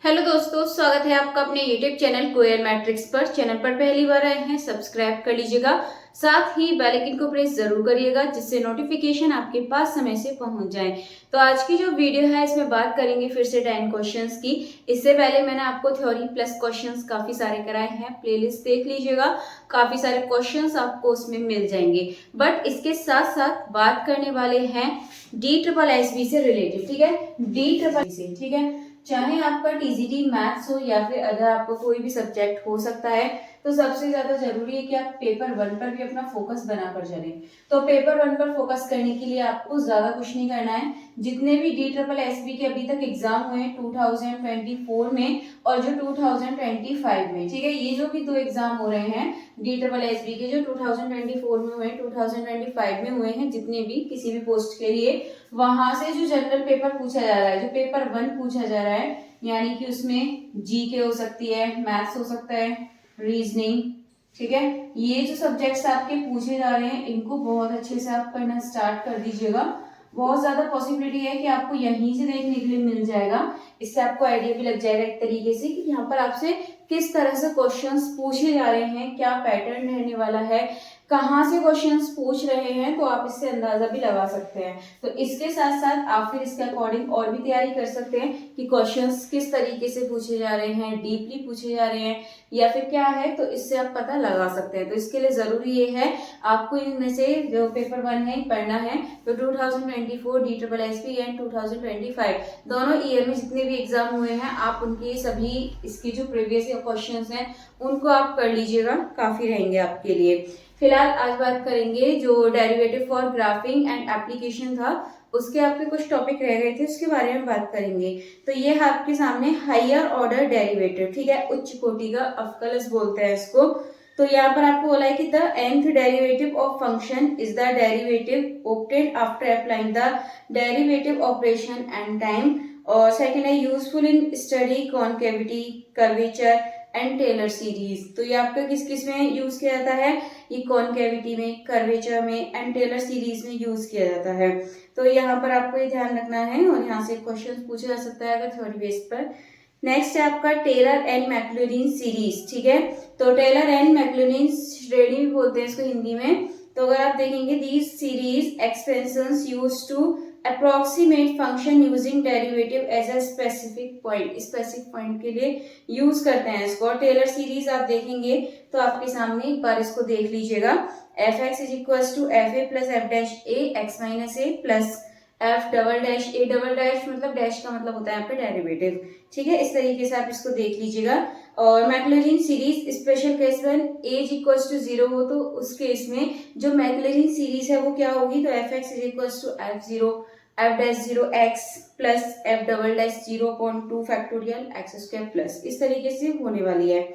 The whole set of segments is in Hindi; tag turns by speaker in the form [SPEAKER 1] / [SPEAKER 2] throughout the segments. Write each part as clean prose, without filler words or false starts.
[SPEAKER 1] हेलो दोस्तों, स्वागत है आपका अपने YouTube चैनल कोयल मैट्रिक्स पर। चैनल पर पहली बार आए हैं, सब्सक्राइब कर लीजिएगा। साथ ही बेल आइकन को प्रेस जरूर करिएगा, जिससे नोटिफिकेशन आपके पास समय से पहुंच जाए। तो आज की जो वीडियो है इसमें बात करेंगे फिर से 10 क्वेश्चंस की। इससे पहले मैंने आपको थ्योरी प्लस क्वेश्चंस काफी सारे कराए हैं, प्लेलिस्ट देख लीजिएगा। काफी सारे क्वेश्चंस आपको उसमें मिल जाएंगे। बट इसके साथ साथ बात करने वाले हैं DSSB से रिलेटेड, ठीक है। DSSB से, ठीक है। चाहे आपका टीजीटी मैथ्स हो या फिर अगर आपको कोई भी सब्जेक्ट हो सकता है, तो सबसे ज्यादा जरूरी है कि आप पेपर 1 पर भी अपना फोकस बनाकर चलें। तो पेपर 1 पर फोकस करने के लिए आपको ज्यादा कुछ नहीं करना है। जितने भी DSSB के अभी तक एग्जाम हुए 2024 में और जो 2025 में, ठीक है, ये जो भी 2 एग्जाम हो रहे हैं DSSB के, जो 2024 में हुए, 2025 में हुए हैं, जितने भी किसी भी पोस्ट के लिए, वहां से जो जनरल पेपर पूछा जा रहा है, जो पेपर 1 पूछा जा रहा है, यानी कि उसमें जीके हो सकती है, मैथ्स हो सकता है, रीजनिंग, ठीक है, ये जो सब्जेक्ट्स आपके पूछे जा रहे हैं इनको बहुत अच्छे से आप पढ़ना स्टार्ट कर दीजिएगा। बहुत ज्यादा पॉसिबिलिटी है कि आपको यहीं से देखने के लिए मिल जाएगा। इससे आपको आइडिया भी लग जाएगा एक तरीके से कि यहाँ पर आपसे किस तरह से क्वेश्चंस पूछे जा रहे हैं, क्या पैटर्न रहने वाला है, कहाँ से क्वेश्चंस पूछ रहे हैं, तो आप इससे अंदाजा भी लगा सकते हैं। तो इसके साथ साथ आप फिर इसके अकॉर्डिंग और भी तैयारी कर सकते हैं कि क्वेश्चंस किस तरीके से पूछे जा रहे हैं, डीपली पूछे जा रहे हैं या फिर क्या है, तो इससे आप पता लगा सकते हैं। तो इसके लिए जरूरी ये है आपको इनमें से जो पेपर 1 है पढ़ना है। तो 2024 DSSB एंड 2025 दोनों ईयर में जितने भी एग्जाम हुए हैं, आप उनके सभी इसके जो प्रीवियस क्वेश्चंस हैं उनको आप कर लीजिएगा, काफी रहेंगे आपके लिए। फिलहाल आज बात करेंगे जो derivative for graphic and application था, उसके आपके कुछ टॉपिक रह गए थे, उसके बारे में बात करेंगे। तो ये है आपके सामने हायर ऑर्डर डेरिवेटिव, ठीक है, उच्च कोटि का अवकलज बोलते हैं इसको। तो यहाँ पर आपको बोला है कि the nth derivative of function is the derivative obtained after applying the derivative operation and time. और सेकंड है useful in study concavity, curvature and Taylor series. तो ये आपका किस किस में यूज किया जाता है, ये कॉनकेविटी में, कर्वेचर में एंड टेलर सीरीज में यूज किया जाता है। तो यहाँ पर आपको ये ध्यान रखना है और यहाँ से क्वेश्चन पूछा जा सकता है अगर थ्योरी बेस पर। नेक्स्ट है आपका टेलर एंड मैक्लॉरिन सीरीज, ठीक है। तो टेलर एंड मैक्लॉरिन श्रेणी भी बोलते हैं इसको हिंदी में। तो अगर आप देखेंगे these series expansions used to approximate function using derivative as a specific point, specific point के लिए यूज करते हैं इसको। टेलर सीरीज आप देखेंगे तो आपके सामने एक बार इसको देख लीजिएगा। F X is equal to F A plus F dash A X minus A plus F double dash A double dash, मतलब डैश का मतलब होता है यहाँ पे डेरिवेटिव, ठीक है। इस तरीके से आप इसको देख लीजिएगा। और मैक्लॉरिन सीरीज स्पेशल केस में एज इक्वल्स टू 0 हो, तो उस केस में जो मैक्लॉरिन सीरीज है वो क्या होगी, तो F X is equals to F 0 F dash 0 X plus F double dash 0.2 factorial X square plus, इस तरीके से होने वाली है।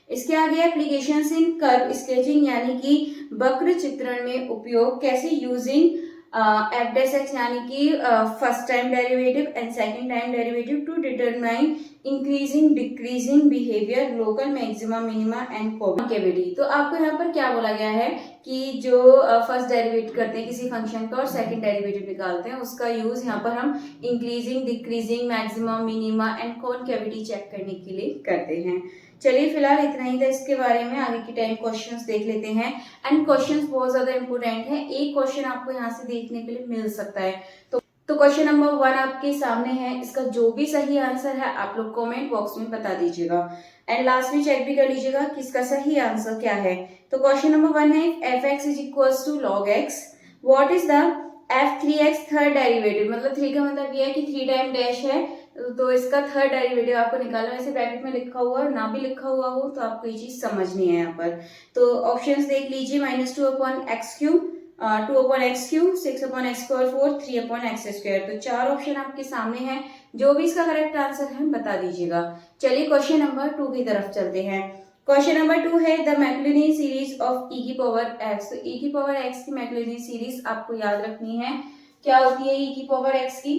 [SPEAKER 1] इसके आगे एप्लीकेशंस इन कर्व स्केचिंग, यानी कि वक्र चित्रण में उपयोग, कैसे यूजिंग एफ डैश एक्स यानी कि first time derivative and second time derivative two determine increasing decreasing behaviour, local maxima minima and concavity. तो आपको यहाँ पर क्या बोला गया है कि जो फर्स्ट डेरिवेटिव करते हैं किसी फंक्शन का और सेकंड डेरिवेटिव निकालते हैं, उसका यूज यहाँ पर हम increasing decreasing maxima minima and concavity check करने के लिए करते हैं। चलिए फिलहाल इतना ही था इसके बारे में, आगे की 10 क्वेश्चंस देख लेते हैं। एंड क्वेश्चंस बहुत ज्यादा इंपोर्टेंट है, एक क्वेश्चन आपको यहाँ से देखने के लिए मिल सकता है। तो क्वेश्चन नंबर 1 आपके सामने है, इसका जो भी सही आंसर है आप लोग कमेंट बॉक्स में बता दीजिएगा एंड लास्ट में चेक भी कर लीजिएगा कि इसका सही आंसर क्या है। तो क्वेश्चन नंबर 1 है F X is equals to log X, what is the F 3x third derivative, मतलब 3 का मतलब ये है कि 3 टाइम डैश है, तो इसका थर्ड डेरिवेटिव आपको निकालना। वैसे ब्रैकेट में लिखा हुआ और ना भी लिखा हुआ हो तो आपको ये चीज समझनी है यहाँ पर। तो ऑप्शंस देख लीजिए, -2/x³, 2/x³, 6/x², 4, 3/x²। तो 4 ऑप्शन आपके सामने हैं, जो भी इसका करेक्ट आंसर है बता दीजिएगा। चलिए क्वेश्चन नंबर 2 की तरफ चलते हैं। क्वेश्चन नंबर 2 है the Maclaurin series of e की पावर x। तो e की पावर x की मैक्लॉरिन सीरीज आपको याद रखनी है, क्या होती है e की पावर x की,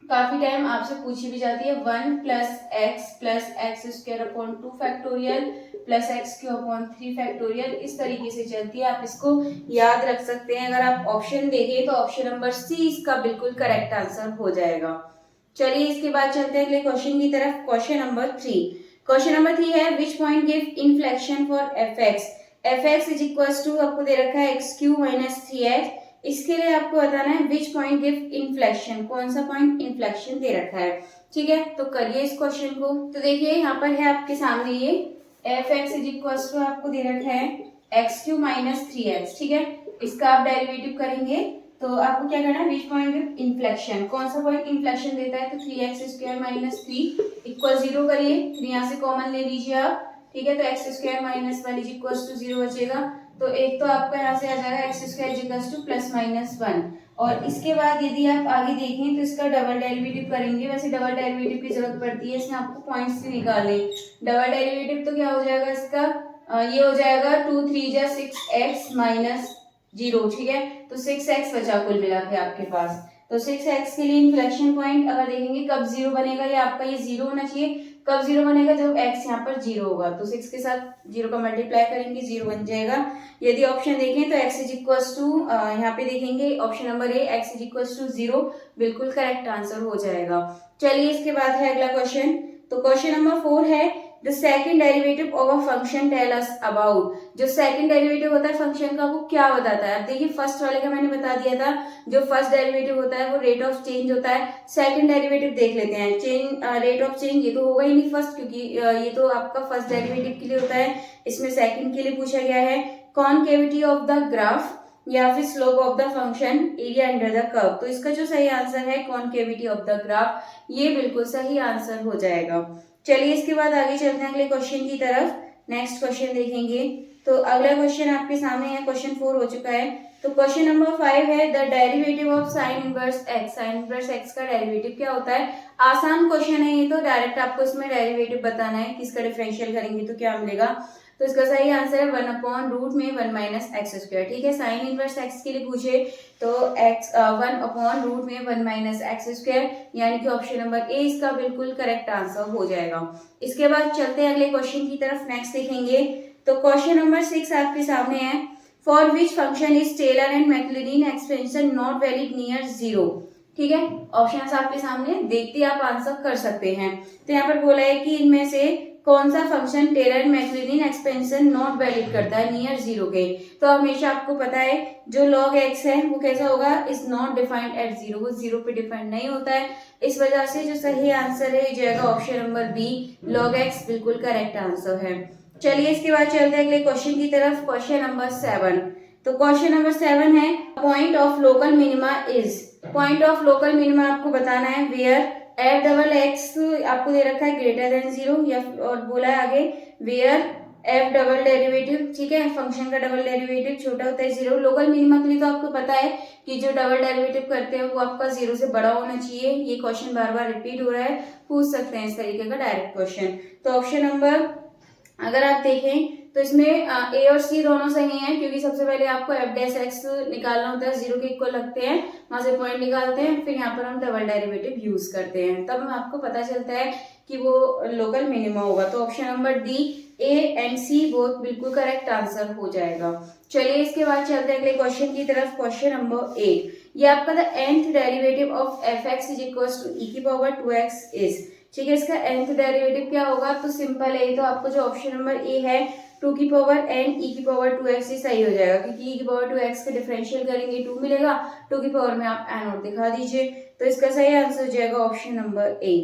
[SPEAKER 1] काफी टाइम आपसे पूछी भी जाती है। 1 plus x square upon 2 factorial plus x Q upon 3 factorial, इस तरीके से चलती है, आप इसको याद रख सकते हैं। अगर आप ऑप्शन देखें तो ऑप्शन नंबर सी इसका बिल्कुल करेक्ट आंसर हो जाएगा। चलिए इसके बाद चलते हैं अगले क्वेश्चन की तरफ। Question number 3। क्वेश्चन नंबर 3 है which point give inflection for F X. F X is equal to आपको दे रखा है एक्स क्यू माइनस 3x। इसके लिए आपको बताना है विच पॉइंट गिव इनफ्लेक्शन, कौन सा पॉइंट इनफ्लेक्शन दे रखा है। ठीक है, तो करिए इस क्वेश्चन को। तो देखिए यहाँ पर है आपके सामने ये F X is equal to आपको दे रखा है एक्स क्यू माइनस 3x। ठीक है, इसका आप डेरिवेटिव करेंगे तो आपको क्या करना है, विच पॉइंट गिव इनफ्लेक्शन, कौन सा पॉइंट इनफ्लेक्शन देता है। तो 3x² माइनस 3 इक्वल 0 करिए, 3 यहाँ से कॉमन ले लीजिए आप। ठीक है, तो x² minus 1 is equal to 0 बचेगा। तो एक तो आपका यहाँ से आ जाएगा x² is equal two plus minus 1। और इसके बाद यदि आप आगे देखें तो इसका डबल डेरिवेटिव करेंगे। वैसे डबल डेरिवेटिव की जरूरत पड़ती है, इसमें आपको पॉइंट्स भी निकालने। डबल डेरिवेटिव तो क्या हो जाएगा इसका, ये हो जाएगा 2 3 जा 6x माइनस 0। ठीक है, तो 6x बचा कुल मिला के आपके पास। तो 6x के लिए इन्फ्लेक्शन पॉइंट अगर देखेंगे कब 0 बनेगा, या आपका ये 0 होना चाहिए। कब 0 बनेगा, जब x यहाँ पर 0 होगा। तो 6 के साथ 0 का मल्टीप्लाई करेंगे, 0 बन जाएगा। यदि ऑप्शन देखें तो x इज इक्वल टू, यहाँ पे देखेंगे option number A x is equal to 0 बिल्कुल करेक्ट आंसर हो जाएगा। चलिए इसके बाद है अगला क्वेश्चन। तो क्वेश्चन नंबर 4 है the second derivative of a function tell us about. जो सेकंड डेरिवेटिव होता है फंक्शन का वो क्या बताता है। अब देखिए फर्स्ट वाले का मैंने बता दिया था, जो फर्स्ट डेरिवेटिव होता है वो रेट ऑफ चेंज होता है। सेकंड डेरिवेटिव देख लेते हैं, चेंज रेट ऑफ चेंज ये तो होगा ही नहीं फर्स्ट, क्योंकि ये तो आपका फर्स्ट डेरिवेटिव के लिए होता है। इसमें सेकंड के लिए पूछा गया है कॉनकेविटी ऑफ द ग्राफ या फिर slope of the function area under the curve. तो इसका जो सही आंसर है कॉनकेविटी ऑफ द ग्राफ, ये बिल्कुल सही आंसर हो जाएगा। चलिए इसके बाद आगे चलते हैं अगले क्वेश्चन की तरफ। नेक्स्ट क्वेश्चन देखेंगे। तो अगला क्वेश्चन आपके सामने है, क्वेश्चन 4 हो चुका है। तो क्वेश्चन नंबर 5 है the derivative of sine inverse x. Sine inverse x का डेरिवेटिव क्या होता है। आसान क्वेश्चन है ये, तो डायरेक्ट आपको इसमें डेरिवेटिव बताना है कि इसका डिफरेंशियल करेंगे तो क्या मिलेगा। तो इसका सही आंसर है 1/रूट में 1 माइनस एक्स स्क्वायर। ठीक है, साइन इनवर्स एक्स के लिए पूछे तो x 1/रूट में 1 माइनस एक्स स्क्वायर, यानी कि ऑप्शन नंबर ए इसका बिल्कुल करेक्ट आंसर हो जाएगा। इसके बाद चलते हैं अगले क्वेश्चन की तरफ। नेक्स्ट देखेंगे। तो क्वेश्चन नंबर 6 आपके सामने है for which function is Taylor and Maclaurin expansion not valid near 0। ठीक है, ऑप्शंस आपके सामने देखते आप आंसर कर सकते हैं। तो यहाँ पर बोला है कि इनमें से कौन सा function Taylor and Maclaurin expansion not valid करता है नियर 0 के। तो हमेशा आपको पता है जो log x है वो कैसा होगा, इज नॉट डिफाइंड एट 0, वो 0 पे डिफाइंड नहीं होता है। इस वजह से जो सही आंसर है जाएगा option number B, log x बिल्कुल करेक्ट आंसर है। चलिए इसके बाद चलते हैं अगले क्वेश्चन की तरफ। Question number 7। तो क्वेश्चन नंबर 7 है point of local minima is. Point of local minima आपको बताना है वेयर एफ डबल एक्स आपको दे रखा है ग्रेटर देन 0, या और बोला है आगे वेयर एफ डबल डेरिवेटिव। ठीक है, फंक्शन का डबल डेरिवेटिव छोटा होता है 0। लोकल मिनिमा के लिए तो आपको पता है कि जो डबल डेरिवेटिव करते हैं वो आपका 0 से बड़ा होना चाहिए। ये क्वेश्चन बार बार रिपीट हो रहा है, पूछ सकते हैं इस तरीके का डायरेक्ट क्वेश्चन। तो ऑप्शन नंबर अगर आप देखें तो इसमें ए और सी दोनों सही हैं, क्योंकि सबसे पहले आपको एफ डैश एक्स निकालना होता है, 0 के इक्वल लगते हैं, वहां से पॉइंट निकालते हैं, फिर यहाँ पर हम डबल डेरिवेटिव यूज करते हैं, तब आपको पता चलता है कि वो लोकल मिनिमा होगा। तो option number D A and C वो बिल्कुल करेक्ट आंसर हो जाएगा। चलिए इसके बाद चलते हैं अगले क्वेश्चन की तरफ। क्वेश्चन नंबर 8 ये आपका the nth derivative of F X is equal to E की पावर 2x इज। ठीक है, इसका nth डेरिवेटिव क्या होगा, तो सिंपल है, तो आपको जो ऑप्शन नंबर ए है 2 की पावर n e की पावर 2x ही सही हो जाएगा, क्योंकि e की पावर 2x का डिफरेंशियल करेंगे 2 मिलेगा, 2 की पावर में आप n और दिखा दीजिए, तो इसका सही आंसर हो जाएगा ऑप्शन नंबर ए।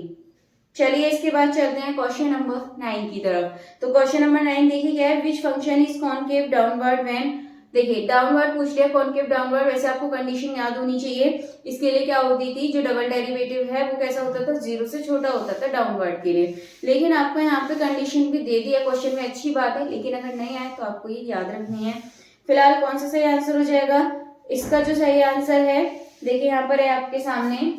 [SPEAKER 1] चलिए इसके बाद चलते हैं क्वेश्चन नंबर 9 की तरफ। तो क्वेश्चन नंबर 9 देखिए क्या है, विच function is concave downward when. देखिए डाउनवर्ड पूछ लिया, कॉनकेव डाउनवर्ड, वैसे आपको कंडीशन याद होनी चाहिए। इसके लिए क्या होती थी, जो डबल डेरिवेटिव है वो कैसा होता था, 0 से छोटा होता था डाउनवर्ड के लिए। लेकिन आपको यहाँ पे कंडीशन भी दे दिया क्वेश्चन में, अच्छी बात है, लेकिन अगर नहीं आए तो आपको ये याद रखनी है। फिलहाल कौन सा सही आंसर हो जाएगा, इसका जो सही आंसर है देखिए यहाँ पर है आपके सामने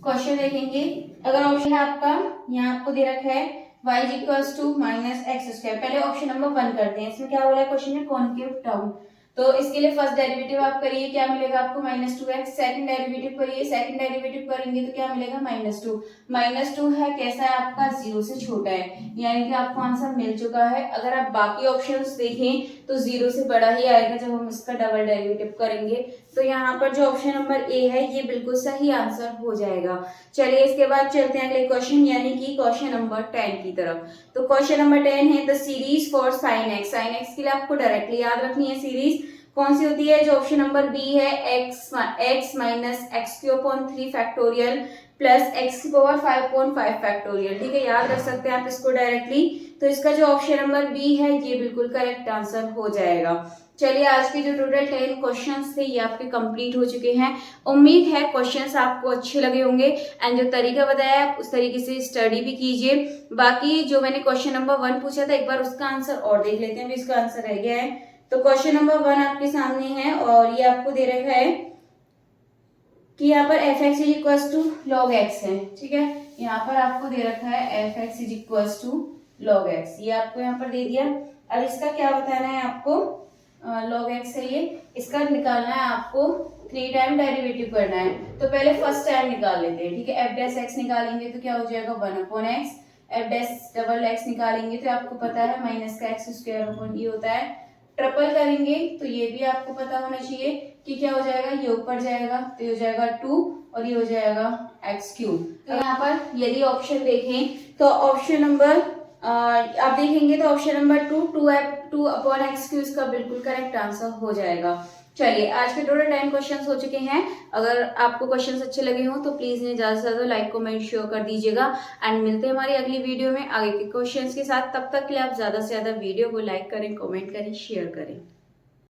[SPEAKER 1] क्वेश्चन देखेंगे। अगर ऑप्शन है आपका यहाँ आपको दे रखा है y equals to minus X square. पहले ऑप्शन नंबर 1 करते हैं, इसमें क्या बोला है क्वेश्चन में, कॉनकेव डाउन। तो इसके लिए फर्स्ट डेरिवेटिव आप करिए, क्या मिलेगा आपको -2x। सेकंड डेरिवेटिव करिए, सेकंड डेरिवेटिव करेंगे तो क्या मिलेगा -2। -2 है कैसा है आपका, 0 से छोटा है, यानी कि आपको आंसर मिल चुका है। अगर आप बाकी ऑप्शंस देखें तो 0 से बड़ा ही आएगा जब हम इसका डबल डेरिवेटिव करेंगे, तो यहाँ पर जो ऑप्शन नंबर ए है ये बिल्कुल सही आंसर हो जाएगा। चलिए इसके बाद चलते हैं अगले क्वेश्चन यानी कि क्वेश्चन नंबर 10 की तरफ। तो क्वेश्चन नंबर 10 है the series for sine x. Sine x के लिए आपको डायरेक्टली याद रखनी है सीरीज कौन सी होती है। जो ऑप्शन नंबर बी है x minus x Q upon 3 factorial plus x की पावर 5 अपॉन 5 फैक्टोरियल। ठीक है, याद रख सकते हैं आप इसको डायरेक्टली। तो इसका जो ऑप्शन नंबर बी है ये बिल्कुल करेक्ट आंसर हो जाएगा। चलिए आज के जो टोटल 10 क्वेश्चंस थे ये आपके कंप्लीट हो चुके हैं। उम्मीद है क्वेश्चंस आपको अच्छे लगे होंगे एंड जो तरीका बताया आप उस तरीके से स्टडी भी कीजिए। बाकी जो मैंने क्वेश्चन नंबर 1 पूछा था एक बार उसका आंसर और देख लेते हैं, अभी इसका आंसर रह गया है। तो क्वेश्चन नंबर 1 आपके सामने है और ये आपको दे रखा है कि यहाँ पर F X is equal to log X है। ठीक है, यहाँ पर आपको दे रखा है F X is equal to log X, ये आपको यहाँ पर दे दिया। अब इसका क्या बताना है आपको, लॉग एक्स है ये, इसका निकालना है आपको 3 टाइम डेरिवेटिव करना है। तो पहले फर्स्ट टाइम निकाल लेते हैं। ठीक है, एफ डैश एक्स निकालेंगे तो क्या हो जाएगा 1 upon x. F dash double x निकालेंगे तो आपको पता है माइनस का एक्स स्क्वायर अपॉन ये होता है। ट्रिपल करेंगे तो ये भी आपको पता होना चाहिए कि क्या हो जाएगा, ये ऊपर जाएगा तो ये हो जाएगा 2 और ये हो जाएगा एक्स क्यूब। तो यहाँ पर यदि ऑप्शन देखें तो ऑप्शन नंबर आप देखेंगे तो option number 2 upon x cube इसका बिल्कुल करेक्ट आंसर हो जाएगा। चलिए आज के टोटल 10 क्वेश्चंस हो चुके हैं। अगर आपको क्वेश्चंस अच्छे लगे हो तो प्लीज इन्हें ज्यादा से ज्यादा लाइक कमेंट शेयर कर दीजिएगा एंड मिलते हैं हमारी अगली वीडियो में आगे के क्वेश्चंस के साथ। तब तक के लिए आप ज्यादा से ज्यादा वीडियो को लाइक करें, कमेंट करें, शेयर करें।